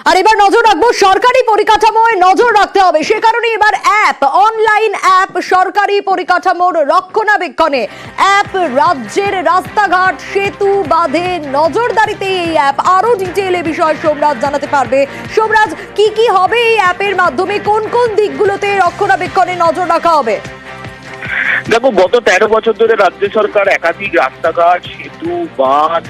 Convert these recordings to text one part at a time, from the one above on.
আর এবার নজর রাখবো সরকারি পরিকাঠামোয় নজর রাখতে হবে, সে কারণে এবার অনলাইন অ্যাপ সরকারি পরিকাঠামোর রক্ষণাবেক্ষণে রাজ্যের রাস্তাঘাট সেতু বাঁধে নজরদারিতে এই অ্যাপ। আরো ডিটেইলে বিষয় সোমরাজ জানাতে পারবে। সোমরাজ, কি কি হবে এই অ্যাপের মাধ্যমে, কোন কোন দিকগুলোতে রক্ষণাবেক্ষণে নজর রাখা হবে? দেখো, গত 13 বছর ধরে রাজ্য সরকার একাধিক রাস্তাঘাট, সেতু, বাঁধ,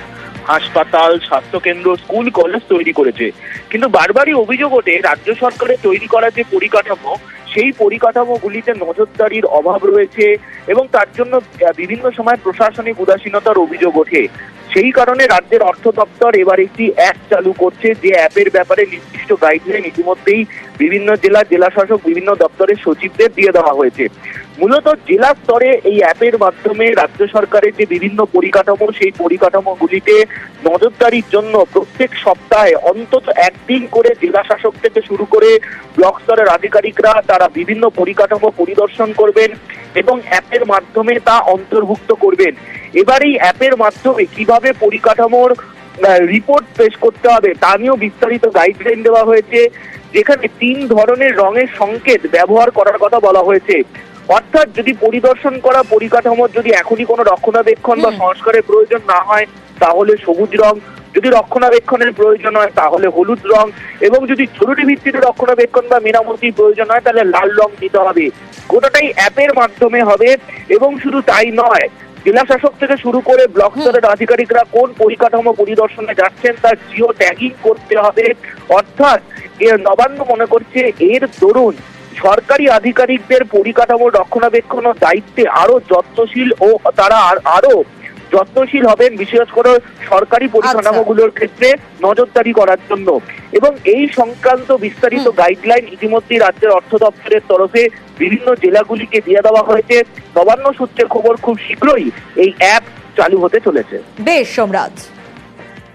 হাসপাতাল, স্বাস্থ্যকেন্দ্র, স্কুল, কলেজ তৈরি করেছে। কিন্তু বারবারই অভিযোগ ওঠে রাজ্য সরকারের তৈরি করা যে পরিকাঠামো, সেই পরিকাঠামোগুলিতে নজরদারির অভাব রয়েছে এবং তার জন্য বিভিন্ন সময় প্রশাসনিক উদাসীনতার অভিযোগ ওঠে। সেই কারণে রাজ্যের অর্থ দপ্তর এবার একটি অ্যাপ চালু করছে, যে অ্যাপের ব্যাপারে নির্দিষ্ট গাইডলাইন ইতিমধ্যেই বিভিন্ন জেলা শাসক, বিভিন্ন দপ্তরের সচিবদের দিয়ে দেওয়া হয়েছে। মূলত জেলা স্তরে এই অ্যাপের মাধ্যমে রাজ্য সরকারের যে বিভিন্ন পরিকাঠামো, সেই পরিকাঠামোগুলিতে নজরদারির জন্য প্রত্যেক সপ্তাহে অন্তত একদিন করে জেলা শাসক থেকে শুরু করে ব্লক স্তরের আধিকারিকরা তারা বিভিন্ন পরিকাঠামো পরিদর্শন করবেন এবং অ্যাপের মাধ্যমে তা অন্তর্ভুক্ত করবেন। এবার এই অ্যাপের মাধ্যমে কিভাবে পরিকাঠামোর রিপোর্ট পেশ করতে হবে তা নিয়েও বিস্তারিত গাইডলাইন দেওয়া হয়েছে, যেখানে 3 ধরনের রঙের সংকেত ব্যবহার করার কথা বলা হয়েছে। অর্থাৎ যদি পরিদর্শন করা পরিকাঠামোর যদি এখনই কোনো রক্ষণাবেক্ষণ বা সংস্কারের প্রয়োজন না হয় তাহলে সবুজ রং, যদি রক্ষণাবেক্ষণের প্রয়োজন হয় তাহলে হলুদ রং, এবং যদি জরুরি ভিত্তিতে রক্ষণাবেক্ষণ বা মেরামতির প্রয়োজন হয় তাহলে লাল রং দিতে হবে। গোটাটাই অ্যাপের মাধ্যমে হবে। এবং শুধু তাই নয়, জেলা শাসক থেকে শুরু করে ব্লক স্তরের আধিকারিকরা কোন পরিকাঠামো পরিদর্শনে যাচ্ছেন তার জিও ট্যাগিং করতে হবে। অর্থাৎ নবান্ন মনে করছে এর দরুন সরকারি আধিকারিকদের পরিকাঠামো রক্ষণাবেক্ষণ দায়িত্বে আরো যত্নশীল ও তারা আরো যত্নশীল হবেন, বিশেষ করে সরকারি পরিকাঠামোগুলোর ক্ষেত্রে নজরদারি করার জন্য। এবং এই সংক্রান্ত বিস্তারিত গাইডলাইন ইতিমধ্যে রাজ্যের অর্থ দপ্তরের তরফে বিভিন্ন জেলাগুলিকে দিয়ে দেওয়া হয়েছে। নবান্ন সূত্রে খবর, খুব শীঘ্রই এই অ্যাপ চালু হতে চলেছে। বেশ সোমরাজ।